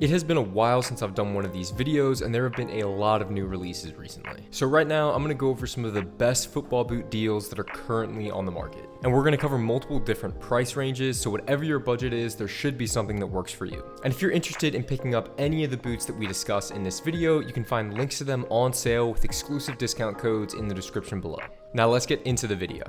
It has been a while since I've done one of these videos, and there have been a lot of new releases recently. So right now, I'm going to go over some of the best football boot deals that are currently on the market. And we're going to cover multiple different price ranges, so whatever your budget is, there should be something that works for you. And if you're interested in picking up any of the boots that we discuss in this video, you can find links to them on sale with exclusive discount codes in the description below. Now let's get into the video.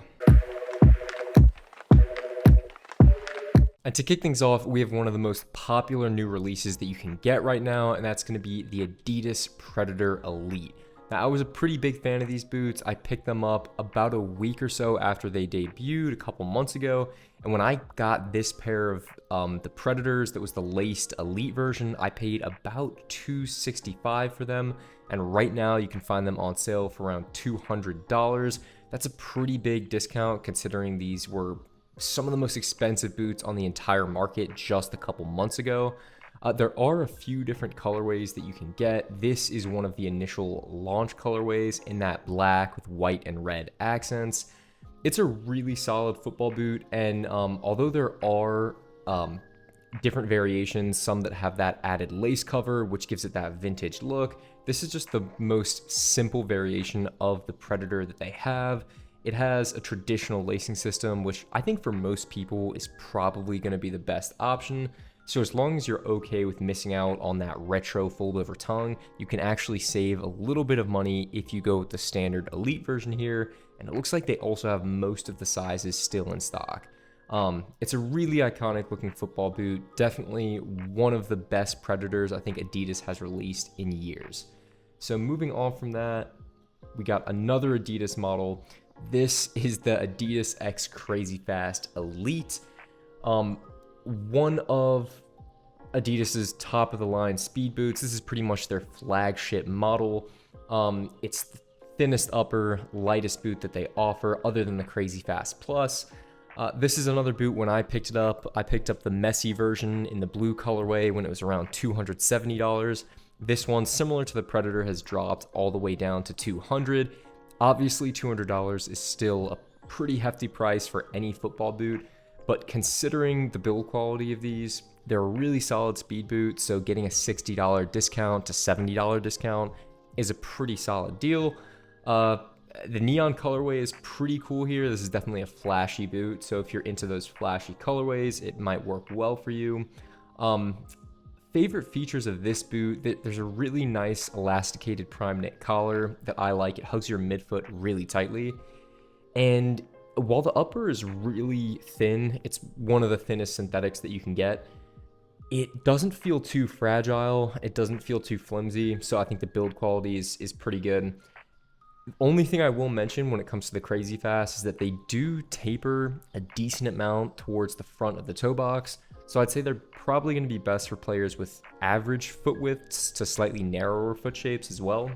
And to kick things off, we have one of the most popular new releases that you can get right now, and that's going to be the Adidas Predator Elite. Now, I was a pretty big fan of these boots. I picked them up about a week or so after they debuted a couple months ago, and when I got this pair of the Predators, that was the laced Elite version, I paid about $265 for them, and right now you can find them on sale for around $200. That's a pretty big discount considering these were some of the most expensive boots on the entire market just a couple months ago. There are a few different colorways that you can get. This is one of the initial launch colorways in that black with white and red accents. It's a really solid football boot, and although there are different variations, some that have that added lace cover, which gives it that vintage look, this is just the most simple variation of the Predator that they have. It has a traditional lacing system, which I think for most people is probably going to be the best option. So as long as you're okay with missing out on that retro fold-over tongue, you can actually save a little bit of money if you go with the standard Elite version here. And it looks like they also have most of the sizes still in stock. It's a really iconic looking football boot. Definitely one of the best Predators I think Adidas has released in years. So moving on from that, we got another Adidas model. This is the Adidas X Crazy Fast Elite, one of Adidas's top of the line speed boots. This is pretty much their flagship model. It's the thinnest upper, lightest boot that they offer other than the Crazy Fast Plus. This is another boot. When I picked it up, I picked up the messy version in the blue colorway when it was around $270. This one, similar to the Predator, has dropped all the way down to $200. Obviously, $200 is still a pretty hefty price for any football boot, but considering the build quality of these, they're a really solid speed boot, so getting a $60 discount to $70 discount is a pretty solid deal. The neon colorway is pretty cool here. This is definitely a flashy boot, so if you're into those flashy colorways, it might work well for you. Favorite features of this boot, there's a really nice elasticated prime knit collar that I like. It hugs your midfoot really tightly. And while the upper is really thin, it's one of the thinnest synthetics that you can get. It doesn't feel too fragile. It doesn't feel too flimsy. So I think the build quality is pretty good. The only thing I will mention when it comes to the Crazy Fast is that they do taper a decent amount towards the front of the toe box. So I'd say they're probably going to be best for players with average foot widths to slightly narrower foot shapes as well.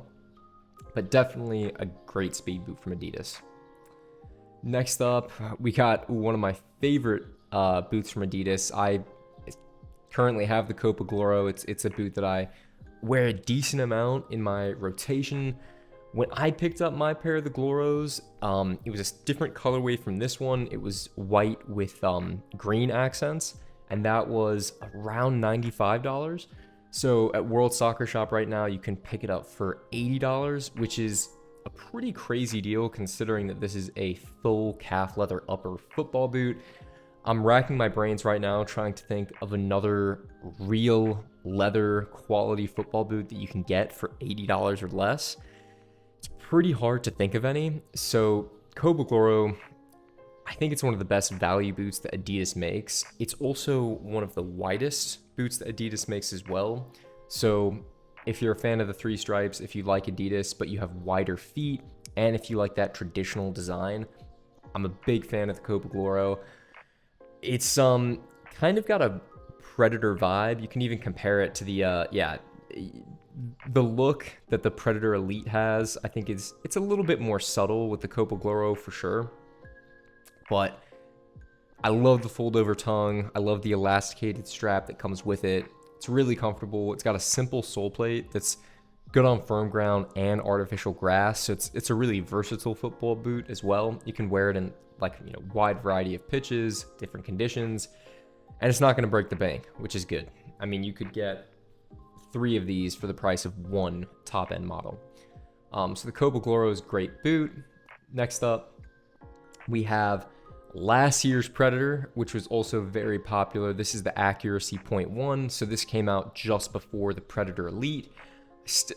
But definitely a great speed boot from Adidas. Next up, we got one of my favorite boots from Adidas. I currently have the Copa Gloro. It's a boot that I wear a decent amount in my rotation. When I picked up my pair of the Gloros, it was a different colorway from this one. It was white with green accents, and that was around $95. So at World Soccer Shop right now, you can pick it up for $80, which is a pretty crazy deal considering that this is a full calf leather upper football boot. I'm racking my brains right now trying to think of another real leather quality football boot that you can get for $80 or less. It's pretty hard to think of any. So Copa Gloro, I think it's one of the best value boots that Adidas makes. It's also one of the widest boots that Adidas makes as well. So if you're a fan of the three stripes, if you like Adidas, but you have wider feet, and if you like that traditional design, I'm a big fan of the Copa Gloro. It's kind of got a Predator vibe. You can even compare it to the look that the Predator Elite has. I think it's a little bit more subtle with the Copa Gloro for sure. But I love the fold-over tongue. I love the elasticated strap that comes with it. It's really comfortable. It's got a simple sole plate that's good on firm ground and artificial grass. So it's a really versatile football boot as well. You can wear it in wide variety of pitches, different conditions, and it's not going to break the bank, which is good. I mean, you could get 3 of these for the price of 1 top-end model. So the Copa Gloro is a great boot. Next up, we have last year's Predator, which was also very popular. This is the Accuracy .1, so this came out just before the Predator Elite.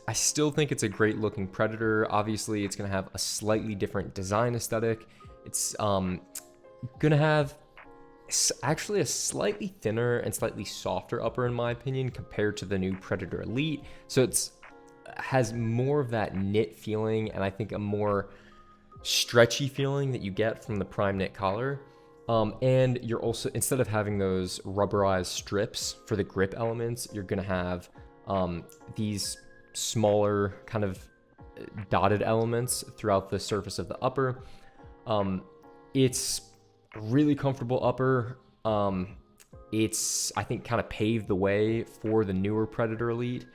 I still think it's a great looking Predator. Obviously, it's going to have a slightly different design aesthetic. It's going to have actually a slightly thinner and slightly softer upper, in my opinion, compared to the new Predator Elite. So it's has more of that knit feeling, and I think a more stretchy feeling that you get from the prime knit collar. And you're also, instead of having those rubberized strips for the grip elements, you're going to have these smaller kind of dotted elements throughout the surface of the upper. It's a really comfortable upper. It's, I think, kind of paved the way for the newer Predator Elite.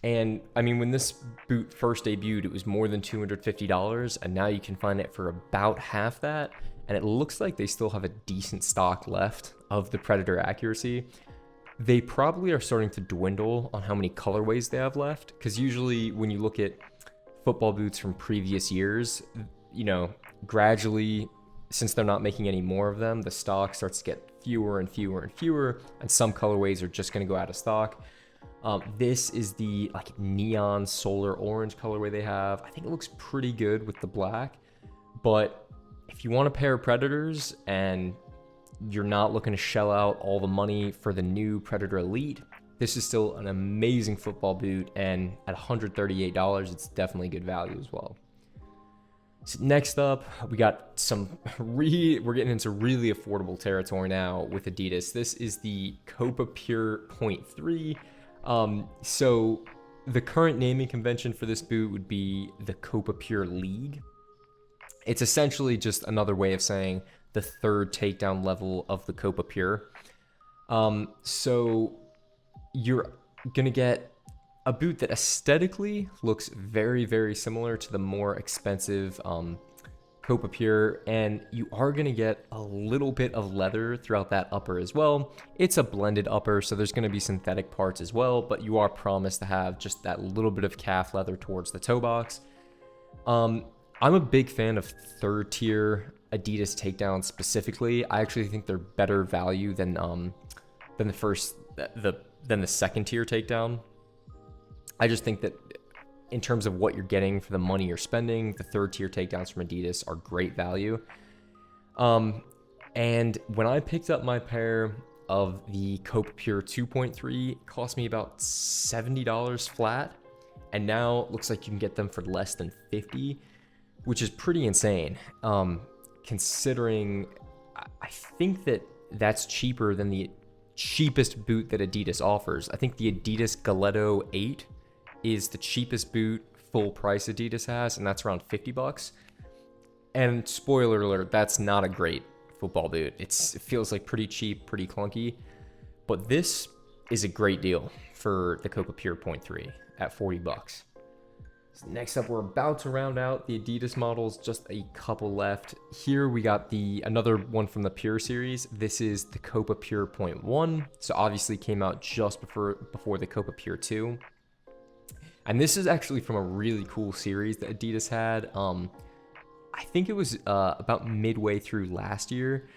And I mean, when this boot first debuted, it was more than $250, and now you can find it for about half that. And it looks like they still have a decent stock left of the Predator Accuracy. They probably are starting to dwindle on how many colorways they have left, because usually when you look at football boots from previous years, you know, gradually, since they're not making any more of them, the stock starts to get fewer and fewer and fewer, and some colorways are just going to go out of stock. This is the like neon solar orange colorway they have. I think it looks pretty good with the black, but if you want a pair of Predators and you're not looking to shell out all the money for the new Predator Elite, this is still an amazing football boot, and at $138, it's definitely good value as well. So next up, we got some we're getting into really affordable territory now with Adidas. This is the Copa Pure .3. So the current naming convention for this boot would be the Copa Pure League. It's essentially just another way of saying the third takedown level of the Copa Pure. So you're gonna get a boot that aesthetically looks very, very similar to the more expensive Copa Pure, and you are gonna get a little bit of leather throughout that upper as well. It's a blended upper, so there's gonna be synthetic parts as well, but you are promised to have just that little bit of calf leather towards the toe box. I'm a big fan of third tier Adidas takedowns specifically. I actually think they're better value than the second tier takedown. I just think that in terms of what you're getting for the money you're spending, the third tier takedowns from Adidas are great value. And when I picked up my pair of the Copa Pure 2.3, it cost me about $70 flat, and now it looks like you can get them for less than $50, which is pretty insane. Considering I think that that's cheaper than the cheapest boot that Adidas offers. I think the Adidas Galetto 8 is the cheapest boot full price Adidas has, and that's around $50. And spoiler alert, that's not a great football boot. It feels like pretty cheap, pretty clunky, but this is a great deal for the Copa Pure .3 at $40. So next up, we're about to round out the Adidas models, just a couple left. Here we got another one from the Pure series. This is the Copa Pure .1. So obviously came out just before the Copa Pure 2. And this is actually from a really cool series that Adidas had. I think it was about midway through last year.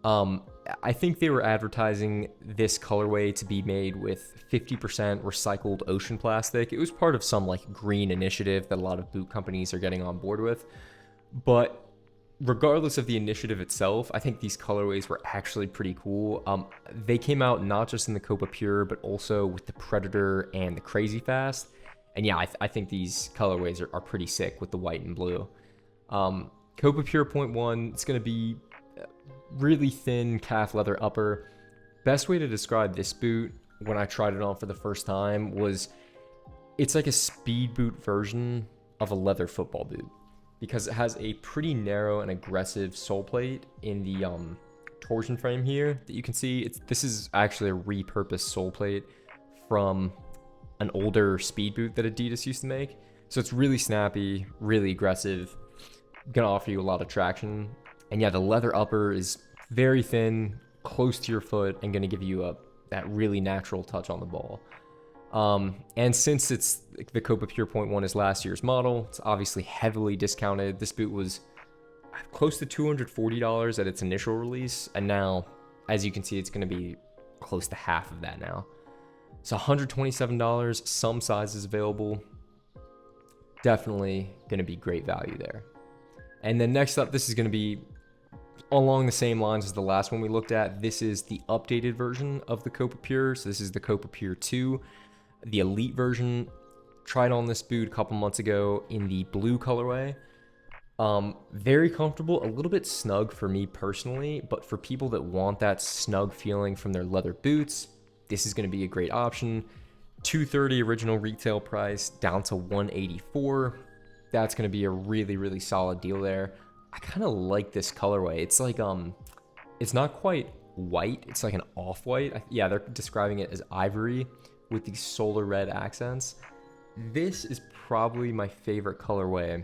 I think they were advertising this colorway to be made with 50% recycled ocean plastic. It was part of some like green initiative that a lot of boot companies are getting on board with. But regardless of the initiative itself, I think these colorways were actually pretty cool. They came out not just in the Copa Pure, but also with the Predator and the Crazy Fast. And yeah, I think these colorways are pretty sick with the white and blue. Copa Pure .1, it's going to be really thin calf leather upper. Best way to describe this boot when I tried it on for the first time was it's like a speed boot version of a leather football boot, because it has a pretty narrow and aggressive sole plate in the torsion frame here that you can see. This is actually a repurposed sole plate from an older speed boot that Adidas used to make. So it's really snappy, really aggressive, gonna offer you a lot of traction. And yeah, the leather upper is very thin, close to your foot, and gonna give you that really natural touch on the ball. And since it's the Copa Pure Point 1 is last year's model, it's obviously heavily discounted. This boot was close to $240 at its initial release, and now, as you can see, it's going to be close to half of that now. So $127, some sizes available. Definitely going to be great value there. And then next up, this is going to be along the same lines as the last one we looked at. This is the updated version of the Copa Pure. So this is the Copa Pure 2, the Elite version. Tried on this boot a couple months ago in the blue colorway. Very comfortable, a little bit snug for me personally, but for people that want that snug feeling from their leather boots, this is going to be a great option. $230 original retail price down to $184. That's going to be a really, really solid deal there. I kind of like this colorway. It's like, it's not quite white. It's like an off-white. Yeah, they're describing it as ivory with these solar red accents. This is probably my favorite colorway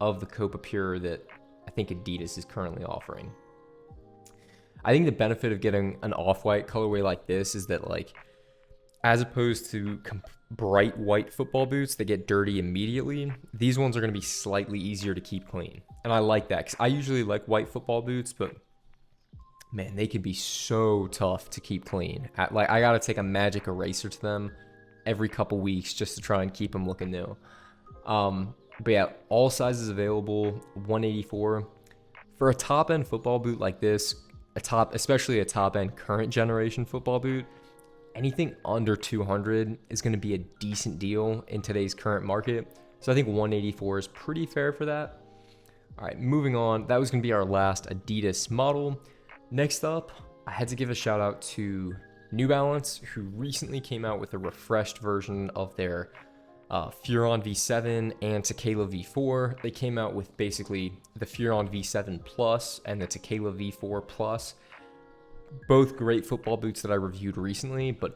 of the Copa Pure that I think Adidas is currently offering. I think the benefit of getting an off-white colorway like this is that, like, as opposed to bright white football boots that get dirty immediately, these ones are going to be slightly easier to keep clean. And I like that because I usually like white football boots, but man, they can be so tough to keep clean. Like, I got to take a magic eraser to them every couple weeks just to try and keep them looking new. But yeah, all sizes available, $184. For a top-end football boot like this, especially a top-end current generation football boot, anything under $200 is going to be a decent deal in today's current market. So I think $184 is pretty fair for that. All right, moving on. That was going to be our last Adidas model. Next up, I had to give a shout out to New Balance, who recently came out with a refreshed version of their Furon V7 and Tequila V4. They came out with basically the Furon V7 Plus and the Tequila V4 Plus. Both great football boots that I reviewed recently, but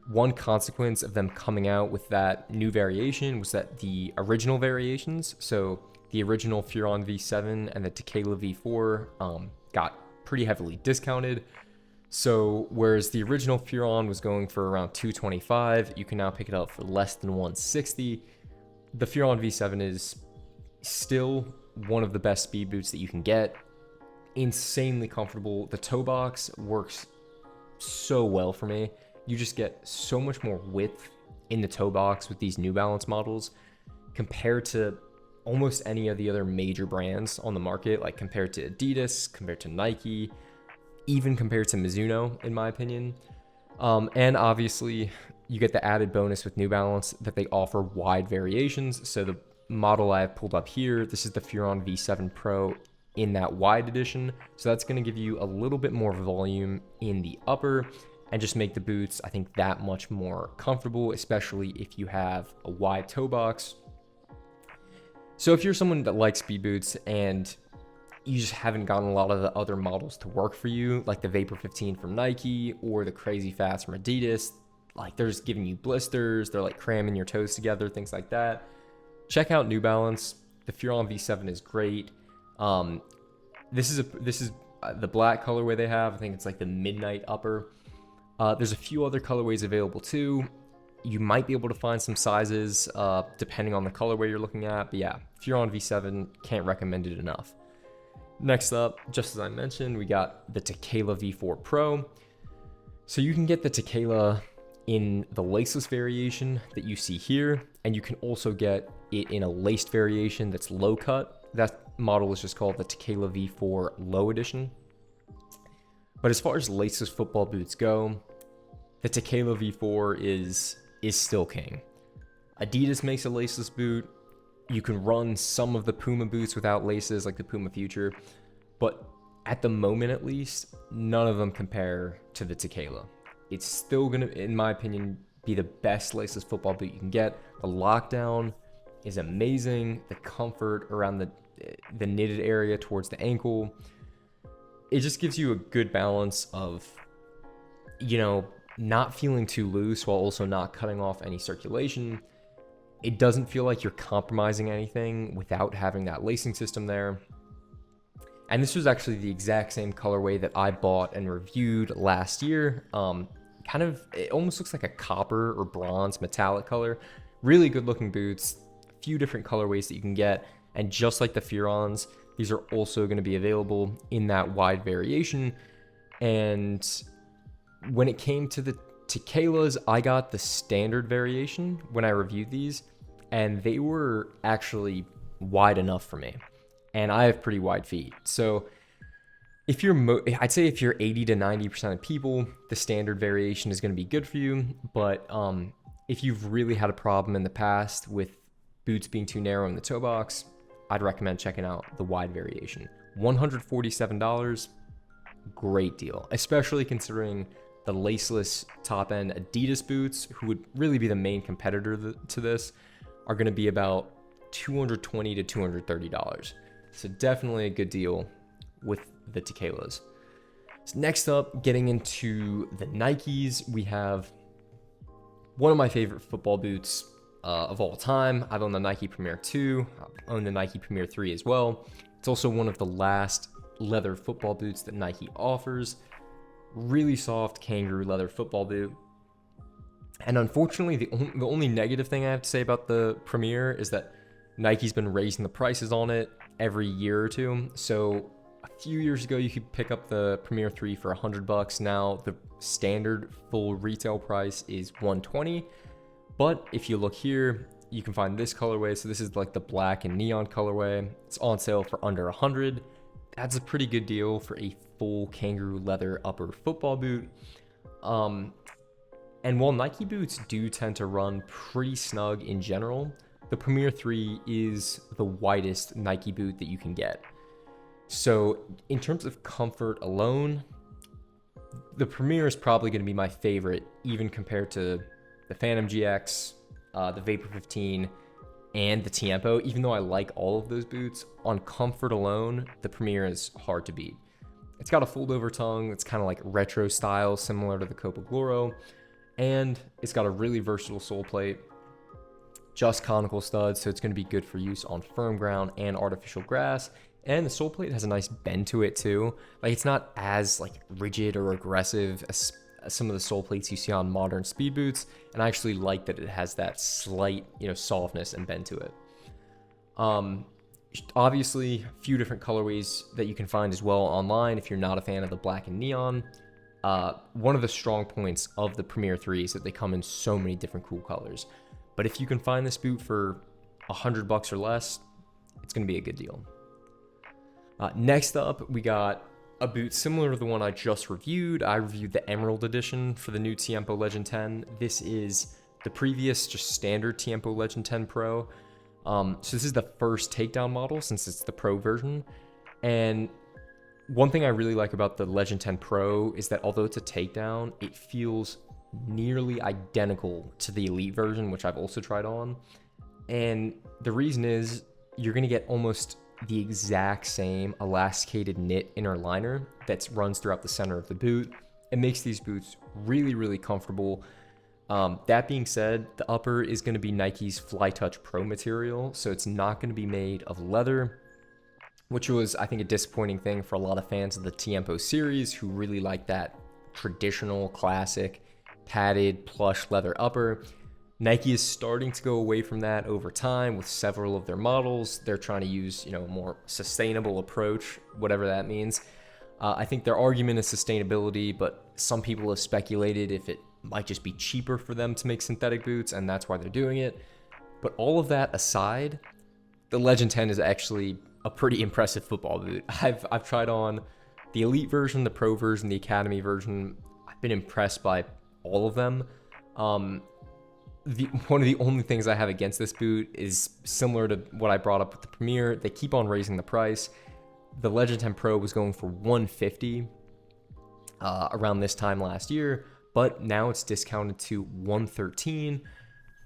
one consequence of them coming out with that new variation was that the original variations, so the original Furon V7 and the Tequila V4, got pretty heavily discounted. So whereas the original Furon was going for around $225, you can now pick it up for less than $160. The Furon V7 is still one of the best speed boots that you can get. Insanely comfortable. The toe box works so well for me. You just get so much more width in the toe box with these New Balance models compared to almost any of the other major brands on the market, like compared to Adidas, compared to Nike, even compared to Mizuno, in my opinion. And obviously, you get the added bonus with New Balance that they offer wide variations. So the model I have pulled up here, this is the Furon V7 Pro in that wide edition. So that's going to give you a little bit more volume in the upper and just make the boots, I think, that much more comfortable, especially if you have a wide toe box. So if you're someone that likes speed boots and you just haven't gotten a lot of the other models to work for you, like the Vapor 15 from Nike or the Crazy Fast from Adidas, like they're just giving you blisters, they're like cramming your toes together, things like that, check out New Balance. The Furon V7 is great. This is the black colorway they have. I think it's like the midnight upper. There's a few other colorways available too. You might be able to find some sizes depending on the colorway you're looking at. But yeah, Furon V7, can't recommend it enough. Next up, just as I mentioned, we got the Tequila V4 Pro. So you can get the Tequila in the laceless variation that you see here, and you can also get it in a laced variation that's low cut. That model is just called the Tequila V4 Low Edition. But as far as laceless football boots go, the Tequila V4 is still king. Adidas makes a laceless boot. You can run some of the Puma boots without laces, like the Puma Future, but at the moment at least, none of them compare to the Tequila. It's still gonna, in my opinion, be the best laceless football boot you can get. The lockdown is amazing. The comfort around the knitted area towards the ankle, it just gives you a good balance of, you know, not feeling too loose while also not cutting off any circulation. It doesn't feel like you're compromising anything without having that lacing system there. And this was actually the exact same colorway that I bought and reviewed last year. kind of, it almost looks like a copper or bronze metallic color. Really good looking boots, a few different colorways that you can get. And just like the Furons, these are also going to be available in that wide variation. And when it came to the Tequelas, I got the standard variation when I reviewed these, and they were actually wide enough for me. And I have pretty wide feet. So if you're, I'd say if you're 80 to 90% of people, the standard variation is going to be good for you. But if you've really had a problem in the past with boots being too narrow in the toe box, I'd recommend checking out the wide variation. $147, great deal, especially considering the laceless top end Adidas boots, who would really be the main competitor to this, are going to be about $220 to $230. So definitely a good deal with the Tequelas. So next up, getting into the Nikes, we have one of my favorite football boots of all time. I've owned the Nike Premier 2, I've owned the Nike Premier 3 as well. It's also one of the last leather football boots that Nike offers. Really soft kangaroo leather football boot. And unfortunately, the only negative thing I have to say about the Premier is that Nike's been raising the prices on it every year or two. So a few years ago, you could pick up the Premier 3 for $100. Now the standard full retail price is $120. But if you look here, you can find this colorway. So this is like the black and neon colorway. It's on sale for under $100. That's a pretty good deal for a full kangaroo leather upper football boot. And while Nike boots do tend to run pretty snug in general, the Premier 3 is the widest Nike boot that you can get. So in terms of comfort alone, the Premier is probably going to be my favorite, even compared to the Phantom GX, the Vapor 15, and the Tiempo. Even though I like all of those boots, on comfort alone, the Premier is hard to beat. It's got a fold-over tongue. It's kind of like retro style, similar to the Copa Gloro. And it's got a really versatile sole plate, just conical studs, so it's going to be good for use on firm ground and artificial grass. And the sole plate has a nice bend to it too. Like, it's not as like rigid or aggressive as some of the sole plates you see on modern speed boots. And I actually like that it has that slight, softness and bend to it. Obviously, a few different colorways that you can find as well online if you're not a fan of the black and neon. One of the strong points of the Premier 3 is that they come in so many different cool colors. But if you can find this boot for $100 or less, it's going to be a good deal. Next up, we got a boot similar to the one I just reviewed. I reviewed the Emerald Edition for the new Tiempo Legend 10. This is the previous just standard Tiempo Legend 10 Pro. So this is the first takedown model since it's the Pro version. And one thing I really like about the Legend 10 Pro is that although it's a takedown, it feels nearly identical to the Elite version, which I've also tried on. And the reason is you're going to get almost the exact same elasticated knit inner liner that runs throughout the center of the boot. It makes these boots really, really comfortable. That being said, the upper is going to be Nike's Fly Touch Pro material, so it's not going to be made of leather, which was, I think, a disappointing thing for a lot of fans of the Tiempo series who really like that traditional, classic, padded, plush leather upper. Nike is starting to go away from that over time with several of their models. They're trying to use, a more sustainable approach, whatever that means. I think their argument is sustainability, but some people have speculated if it might just be cheaper for them to make synthetic boots, and that's why they're doing it. But all of that aside, the Legend 10 is actually a pretty impressive football boot. I've tried on the Elite version, the Pro version, the Academy version. I've been impressed by all of them. One of the only things I have against this boot is similar to what I brought up with the Premier. They keep on raising the price. The Legend 10 Pro was going for $150 around this time last year, but now it's discounted to $113.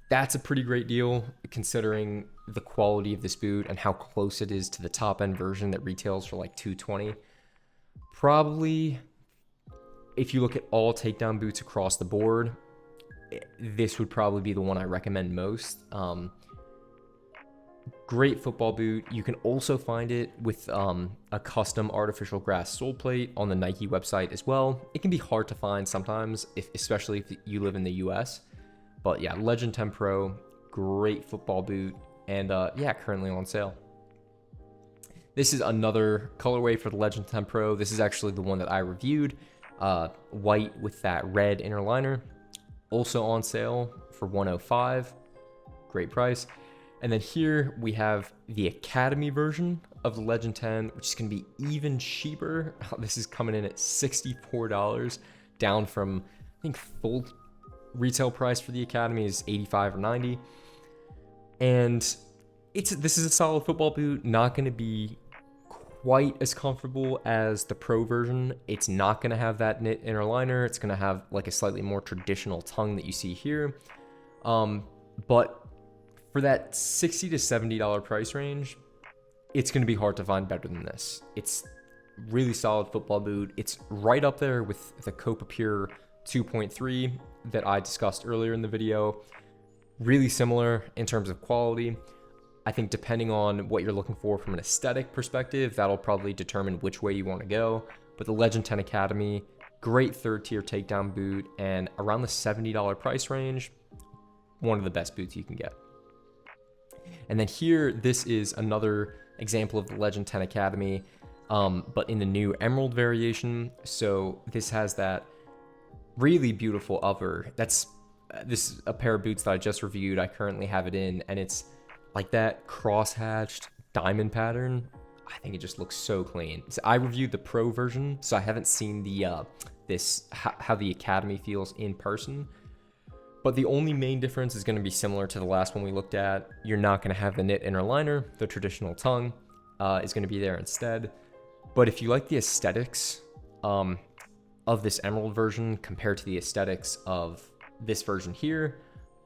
That's a pretty great deal considering the quality of this boot and how close it is to the top end version that retails for like $220. Probably, if you look at all takedown boots across the board, this would probably be the one I recommend most. Great football boot. You can also find it with a custom artificial grass sole plate on the Nike website as well. It can be hard to find sometimes, especially if you live in the US. But yeah, Legend 10 Pro, great football boot, and yeah, currently on sale. This is another colorway for the Legend 10 Pro. This is actually the one that I reviewed, white with that red inner liner. Also on sale for $105, great price. And then here we have the Academy version of the Legend 10, which is going to be even cheaper. This is coming in at $64, down from, I think, full retail price for the Academy is $85 or $90. And this is a solid football boot, not going to be quite as comfortable as the Pro version. It's not going to have that knit inner liner. It's going to have like a slightly more traditional tongue that you see here. But for that $60 to $70 price range, it's going to be hard to find better than this. It's really solid football boot. It's right up there with the Copa Pure 2.3 that I discussed earlier in the video. Really similar in terms of quality. I think depending on what you're looking for from an aesthetic perspective, that'll probably determine which way you want to go. But the Legend 10 Academy, great third tier takedown boot, and around the $70 price range, one of the best boots you can get. And then here, this is another example of the Legend 10 Academy, but in the new Emerald variation. So this has that really beautiful upper. This is a pair of boots that I just reviewed. I currently have it in, and it's like that cross-hatched diamond pattern. I think it just looks so clean. So I reviewed the Pro version, so I haven't seen the how the Academy feels in person. But the only main difference is going to be similar to the last one we looked at. You're not going to have the knit inner liner. The traditional tongue is going to be there instead. But if you like the aesthetics of this Emerald version compared to the aesthetics of this version here,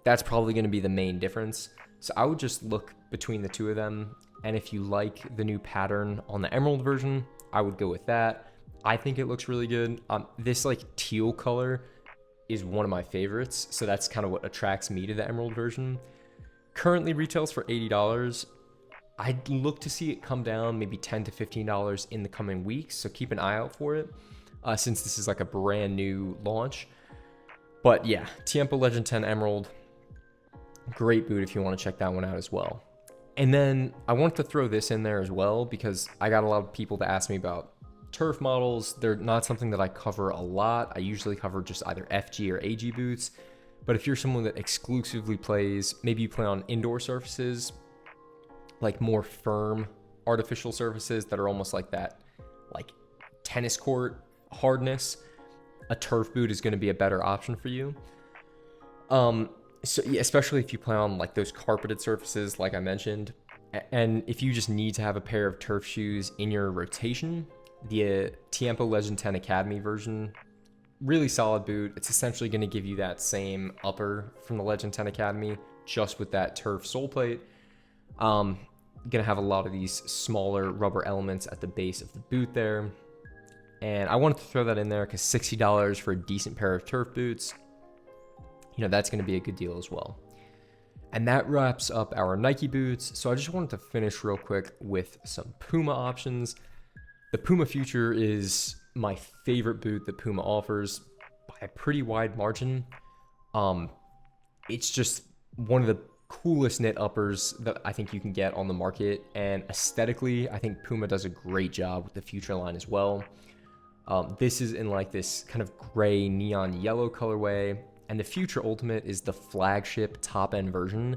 that's probably going to be the main difference. So I would just look between the two of them. And if you like the new pattern on the Emerald version, I would go with that. I think it looks really good. This like teal color is one of my favorites, so that's kind of what attracts me to the Emerald version. Currently retails for $80. I'd look to see it come down maybe $10 to $15 in the coming weeks, so keep an eye out for it, since this is like a brand new launch. But yeah, Tiempo Legend 10 Emerald, great boot if you want to check that one out as well. And then I want to throw this in there as well, because I got a lot of people to ask me about turf models. They're not something that I cover a lot. I usually cover just either FG or AG boots. But if you're someone that exclusively plays, maybe you play on indoor surfaces, like more firm artificial surfaces that are almost like that, like tennis court hardness, a turf boot is going to be a better option for you. So yeah, especially if you play on like those carpeted surfaces, like I mentioned, and if you just need to have a pair of turf shoes in your rotation, the Tiempo Legend 10 Academy version, really solid boot. It's essentially going to give you that same upper from the Legend 10 Academy, just with that turf sole plate. Going to have a lot of these smaller rubber elements at the base of the boot there. And I wanted to throw that in there because $60 for a decent pair of turf boots, you know, that's going to be a good deal as well. And that wraps up our Nike boots. So I just wanted to finish real quick with some Puma options. The Puma Future is my favorite boot that Puma offers by a pretty wide margin. It's just one of the coolest knit uppers that I think you can get on the market. And aesthetically, I think Puma does a great job with the Future line as well. This is in like this kind of gray neon yellow colorway. And the Future Ultimate is the flagship top-end version.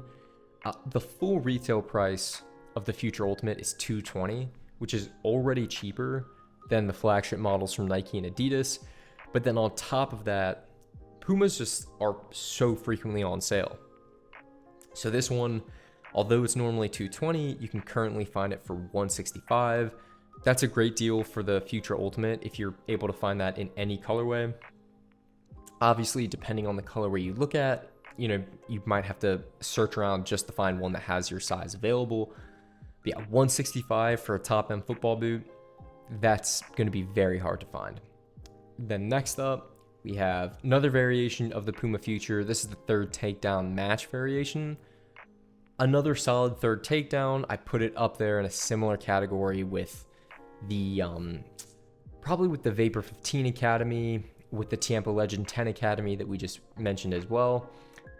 The full retail price of the Future Ultimate is $220, which is already cheaper than the flagship models from Nike and Adidas. But then on top of that, Pumas just are so frequently on sale. So this one, although it's normally $220, you can currently find it for $165. That's a great deal for the Future Ultimate if you're able to find that in any colorway. Obviously, depending on the colorway you look at, you know, you might have to search around just to find one that has your size available. But yeah, $165 for a top-end football boot, that's going to be very hard to find. Then next up, we have another variation of the Puma Future. This is the third takedown match variation. Another solid third takedown. I put it up there in a similar category with the, probably with the Vapor 15 Academy, with the Tampa Legend 10 Academy that we just mentioned as well.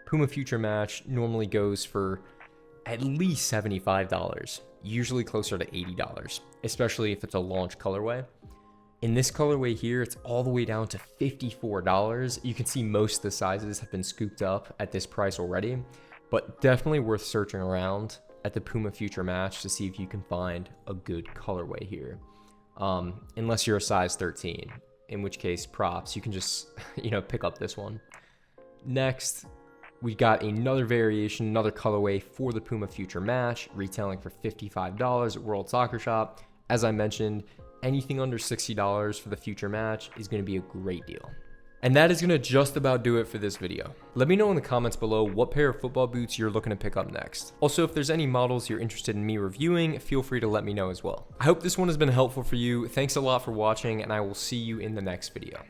Puma Future Match normally goes for at least $75, usually closer to $80, especially if it's a launch colorway. In this colorway here, it's all the way down to $54. You can see most of the sizes have been scooped up at this price already, but definitely worth searching around at the Puma Future Match to see if you can find a good colorway here. Unless you're a size 13, in which case props, you can just, pick up this one. Next, we got another variation, another colorway for the Puma Future Match, retailing for $55 at World Soccer Shop. As I mentioned, anything under $60 for the Future Match is going to be a great deal. And that is going to just about do it for this video. Let me know in the comments below what pair of football boots you're looking to pick up next. Also, if there's any models you're interested in me reviewing, feel free to let me know as well. I hope this one has been helpful for you. Thanks a lot for watching, and I will see you in the next video.